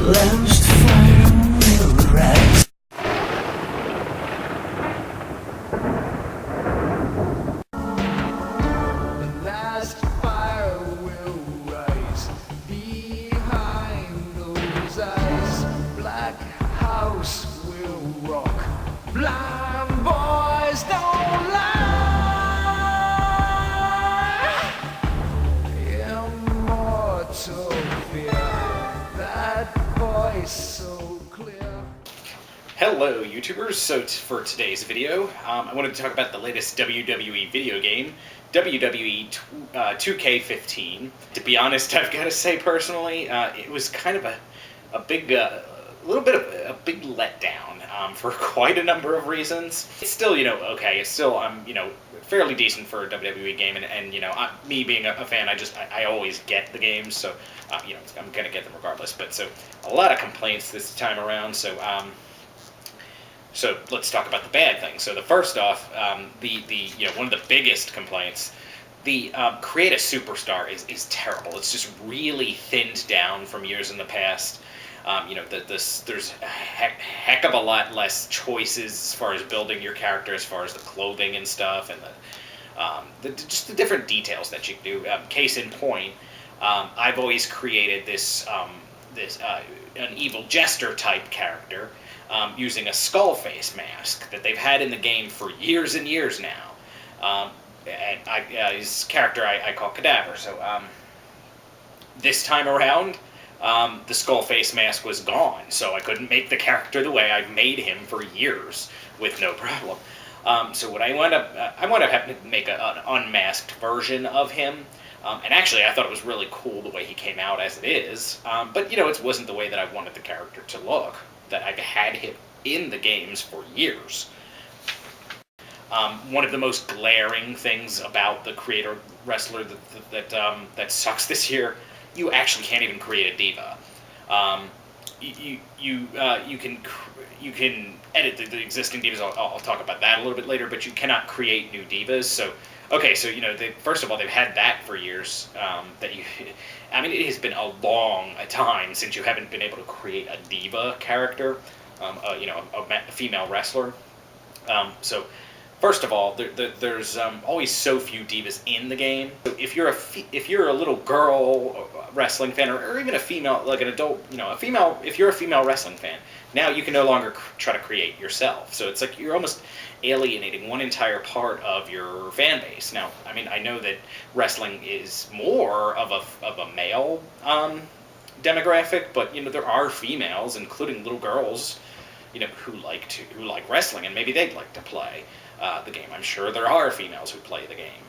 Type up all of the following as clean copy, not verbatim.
last fire will rise. The last fire will rise behind those eyes. Black house will rock. Blind boys don't lie. Immortal fear. That voice so clear. Hello YouTubers, so for today's video, I wanted to talk about the latest WWE video game, WWE 2K15. To be honest, I've got to say personally, it was kind of a big, little bit of a big letdown for quite a number of reasons. It's still, okay, it's still, fairly decent for a WWE game, and me being a fan, I always get the games, so, I'm gonna get them regardless. But so, a lot of complaints this time around, so let's talk about the bad things. So the first off, one of the biggest complaints, the create a superstar is terrible. It's just really thinned down from years in the past. There's a heck of a lot less choices as far as building your character, as far as the clothing and stuff, and just the different details that you can do. Case in point, I've always created this an evil jester type character using a skull face mask that they've had in the game for years and years now. And his character I call Cadaver. So this time around, the skull face mask was gone, so I couldn't make the character the way I've made him for years with no problem. So what I wound up having to make an unmasked version of him. And actually, I thought it was really cool the way he came out as it is. But it wasn't the way that I wanted the character to look. That I've had him in the games for years. One of the most glaring things about the creator wrestler that sucks this year, you actually can't even create a diva. You can edit the existing divas. I'll talk about that a little bit later, but you cannot create new divas. So okay, so first of all, they've had that for years. It has been a long time since you haven't been able to create a diva character, a female wrestler. So first of all, there's always so few divas in the game. So if you're a little girl wrestling fan, or even a female, like an adult, if you're a female wrestling fan, now you can no longer try to create yourself. So it's like you're almost alienating one entire part of your fan base. Now, I know that wrestling is more of a male demographic, but there are females, including little girls, who like wrestling, and maybe they'd like to play the game. I'm sure there are females who play the game.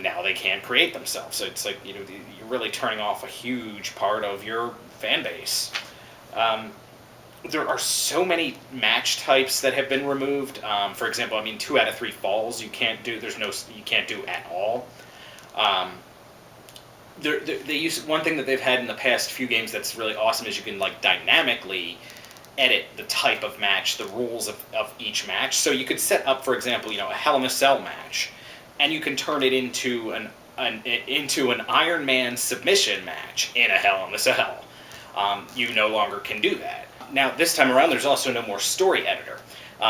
Now they can't create themselves, so it's like you're really turning off a huge part of your fan base. There are so many match types that have been removed. For example, 2 out of 3 falls you can't do. You can't do at all. They use one thing that they've had in the past few games that's really awesome is you can dynamically edit the type of match, the rules of each match. So you could set up, for example, a Hell in a Cell match, and you can turn it into an Iron Man submission match in a Hell in a Cell. You no longer can do that. Now, this time around, there's also no more story editor.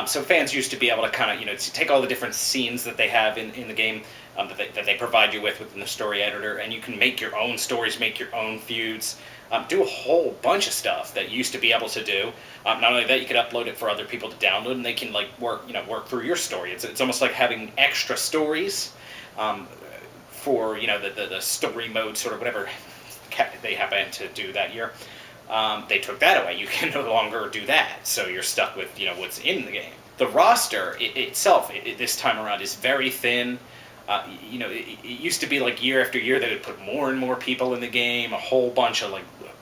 So fans used to be able to kind of, take all the different scenes that they have in the game that they provide you within the story editor, and you can make your own stories, make your own feuds, do a whole bunch of stuff that you used to be able to do. Not only that, you could upload it for other people to download, and they can work through your story. It's almost like having extra stories for the story mode, sort of whatever they happen to do that year. They took that away. You can no longer do that, so you're stuck with what's in the game. The roster itself this time around is very thin. It used to be like year after year they would put more and more people in the game, a whole bunch of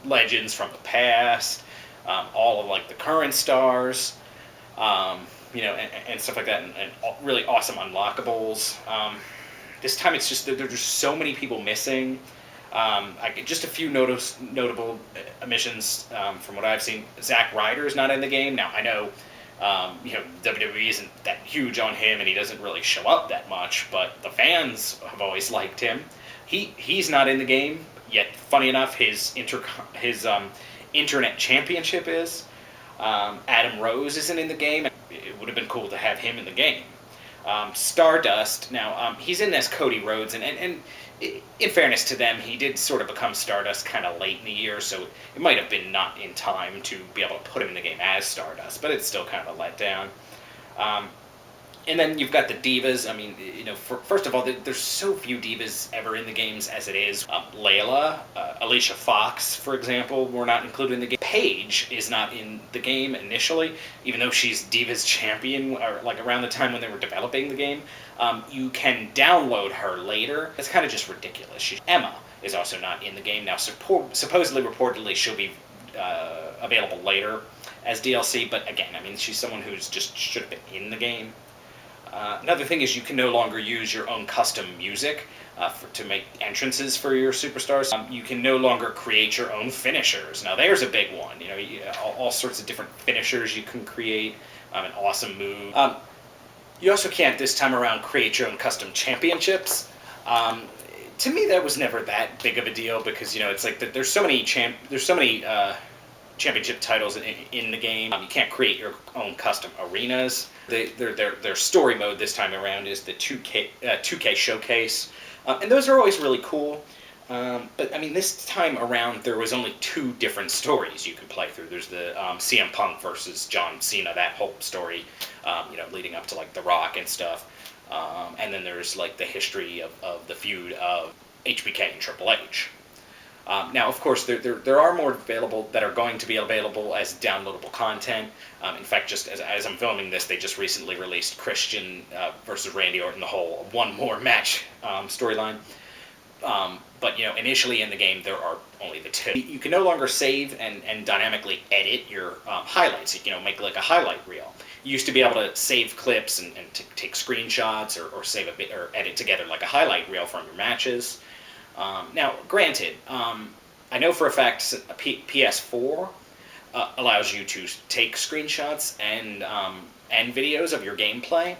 legends from the past, all of the current stars, and stuff like that, and really awesome unlockables. This time it's just that there's just so many people missing. Just a few notable omissions from what I've seen. Zack Ryder's not in the game. Now, I know WWE isn't that huge on him, and he doesn't really show up that much, but the fans have always liked him. He's not in the game, yet funny enough, his Internet Championship is. Adam Rose isn't in the game. It would have been cool to have him in the game. Stardust, now, he's in as Cody Rhodes, and in fairness to them, he did sort of become Stardust kind of late in the year, so it might have been not in time to be able to put him in the game as Stardust, but it's still kind of a letdown. And then you've got the divas. I mean, first of all, there's so few divas ever in the games as it is. Layla, Alicia Fox, for example, were not included in the game. Paige is not in the game initially, even though she's Divas champion, or like around the time when they were developing the game. You can download her later. It's kind of just ridiculous. Emma is also not in the game now. Supposedly, reportedly, she'll be available later as DLC, but again, I mean, she's someone who's just should have been in the game. Another thing is you can no longer use your own custom music to make entrances for your superstars. You can no longer create your own finishers. Now there's a big one. All sorts of different finishers you can create. An awesome move. You also can't this time around create your own custom championships. To me, that was never that big of a deal because it's like there's so many championship titles in the game. You can't create your own custom arenas. Their story mode this time around is the 2K Showcase, and those are always really cool. But I mean, this time around there was only 2 different stories you could play through. There's the CM Punk versus John Cena, that whole story, leading up to like The Rock and stuff, and then there's like the history of the feud of HBK and Triple H. Now, of course, there are more available that are going to be available as downloadable content. In fact, just as I'm filming this, they just recently released Christian versus Randy Orton, the whole one more match storyline. But initially in the game, there are only the 2. You can no longer save and dynamically edit your highlights. Make like a highlight reel. You used to be able to save clips and take screenshots or save a bit or edit together like a highlight reel from your matches. Now, granted, I know for a fact PS4 allows you to take screenshots and videos of your gameplay,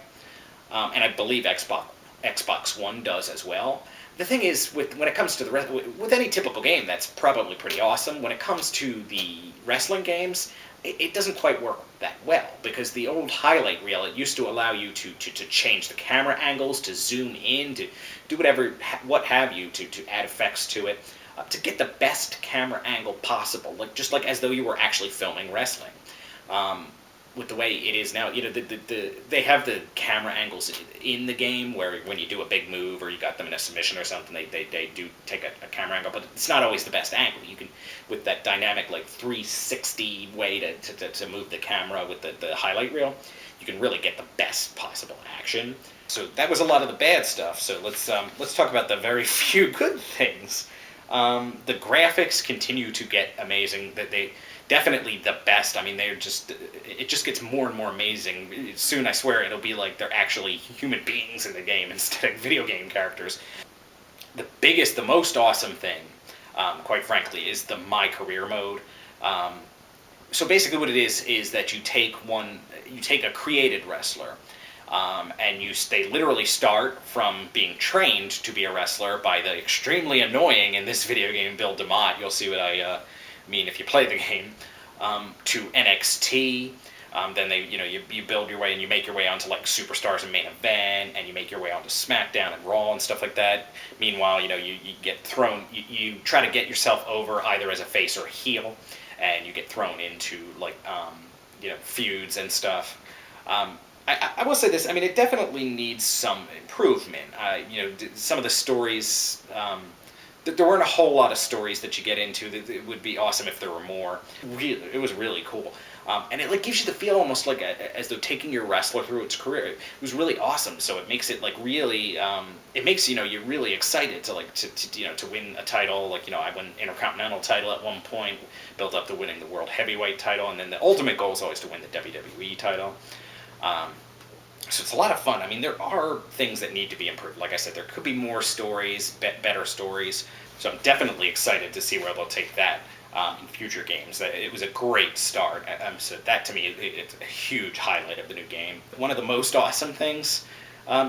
and I believe Xbox One does as well. The thing is, when it comes to with any typical game, that's probably pretty awesome. When it comes to the wrestling games, it doesn't quite work that well, because the old highlight reel, it used to allow you to change the camera angles, to zoom in, to do what have you, to add effects to it, to get the best camera angle possible, just like as though you were actually filming wrestling. With the way it is now, they have the camera angles in the game where when you do a big move or you got them in a submission or something, they do take a camera angle, but it's not always the best angle. You can, with that dynamic 360 way to move the camera with the highlight reel, you can really get the best possible action. So that was a lot of the bad stuff. So let's talk about the very few good things. The graphics continue to get amazing. Definitely the best. I mean, it just gets more and more amazing. Soon, I swear, it'll be like they're actually human beings in the game instead of video game characters. The most awesome thing, quite frankly, is the My Career mode. So basically what it is that you take a created wrestler, and they literally start from being trained to be a wrestler by the extremely annoying, in this video game, Bill DeMott. You'll see what I mean if you play the game, to NXT. Then you build your way and you make your way onto like Superstars and Main Event, and you make your way onto SmackDown and Raw and stuff like that. Meanwhile, you get thrown. You try to get yourself over either as a face or a heel, and you get thrown into feuds and stuff. I will say this. I mean, it definitely needs some improvement. Some of the stories. There weren't a whole lot of stories that you get into. It would be awesome if there were more. It was really cool. And it gives you the feel almost like as though taking your wrestler through its career. It was really awesome. So it makes it really. It makes you're really excited to win a title. I won Intercontinental title at one point, built up to winning the World Heavyweight title, and then the ultimate goal is always to win the WWE title. So it's a lot of fun. I mean, there are things that need to be improved. Like I said, there could be more stories, better stories. So I'm definitely excited to see where they'll take that in future games. It was a great start. So that, to me, it's a huge highlight of the new game. One of the most awesome things,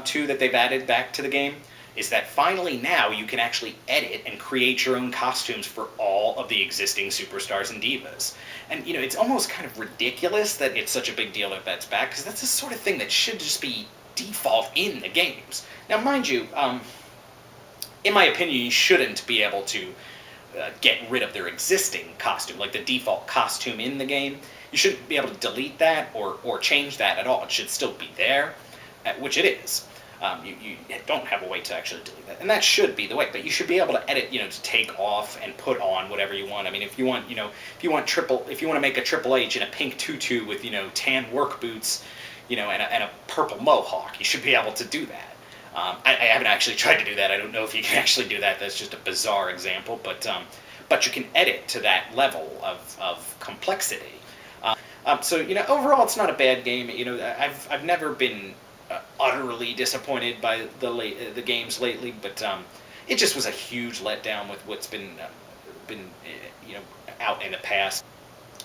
too, that they've added back to the game is that finally now you can actually edit and create your own costumes for all of the existing superstars and divas. And it's almost kind of ridiculous that it's such a big deal that that's back, because that's the sort of thing that should just be default in the games. Now, mind you, in my opinion, you shouldn't be able to get rid of their existing costume, like the default costume in the game. You shouldn't be able to delete that or change that at all. It should still be there, which it is. You don't have a way to actually delete that, and that should be the way. But you should be able to edit, to take off and put on whatever you want. I mean, if you want to make a Triple H in a pink tutu with tan work boots, and a purple mohawk, you should be able to do that. I haven't actually tried to do that. I don't know if you can actually do that. That's just a bizarre example, but you can edit to that level of complexity. So overall, it's not a bad game. I've never been utterly disappointed by the games lately, but it just was a huge letdown with what's been out in the past.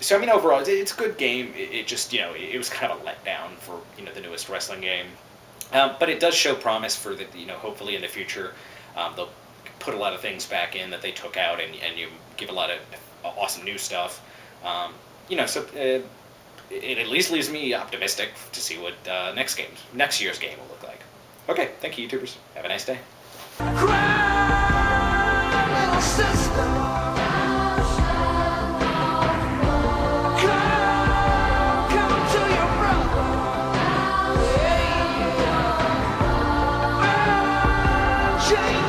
So I mean, overall, it's a good game. It just it was kind of a letdown for the newest wrestling game, but it does show promise for the hopefully in the future they'll put a lot of things back in that they took out, and you give a lot of awesome new stuff. So. It at least leaves me optimistic to see what next year's game will look like. Okay, thank you, YouTubers. Have a nice day. Cry, little sister. Come to your brother. Yeah. Change